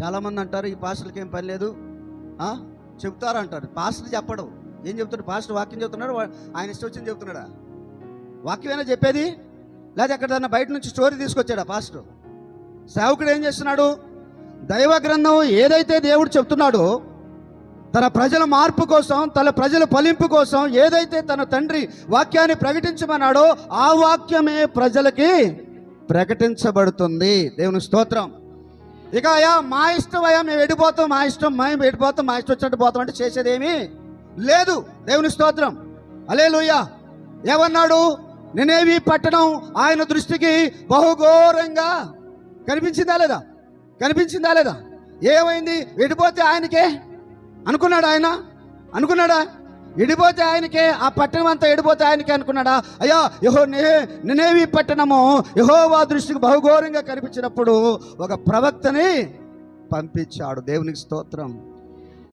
చాలామంది అంటారు ఈ పాస్టర్లకి ఏం పని లేదు చెప్తారు అంటారు. పాస్టర్ చెప్పడు. ఏం చెప్తున్నాడు పాస్టర్? వాక్యం చెప్తున్నాడు, ఆయన ఇష్టం వచ్చింది చెప్తున్నాడా? వాక్యమైనా చెప్పేది? లేదా ఎక్కడన్నా బయట నుంచి స్టోరీ తీసుకొచ్చాడా పాస్టర్? సేవకుడు ఏం చేస్తున్నాడు? దైవ గ్రంథం ఏదైతే దేవుడు చెప్తున్నాడో, తన ప్రజల మార్పు కోసం, తన ప్రజల ఫలింపు కోసం ఏదైతే తన తండ్రి వాక్యాన్ని ప్రకటించమన్నాడో ఆ వాక్యమే ప్రజలకి ప్రకటించబడుతుంది. దేవుని స్తోత్రం. ఇక అయ్యా మా ఇష్టం, అయ్యా మేము వెళ్ళిపోతాం, మా ఇష్టం మేము వెళ్ళిపోతాం, మా ఇష్టం వచ్చినట్టు పోతాం అంటే చేసేదేమీ లేదు. దేవుని స్తోత్రం. హల్లెలూయా. ఏమన్నాడు? నినేవి పట్టణం ఆయన దృష్టికి బహుఘోరంగా కనిపించిందా లేదా? కనిపించిందా లేదా? ఏమైంది? వెళ్ళిపోతే ఆయనకే అనుకున్నాడా? ఆయన అనుకున్నాడా? ఎడిపోతే ఆయనకే, ఆ పట్టణం అంతా ఎడిపోతే ఆయనకే అనుకున్నాడా? అయ్యా నినేవి పట్టణము యెహోవా దృష్టికి బహుఘోరంగా కనిపించినప్పుడు ఒక ప్రవక్తని పంపించాడు. దేవునికి స్తోత్రం.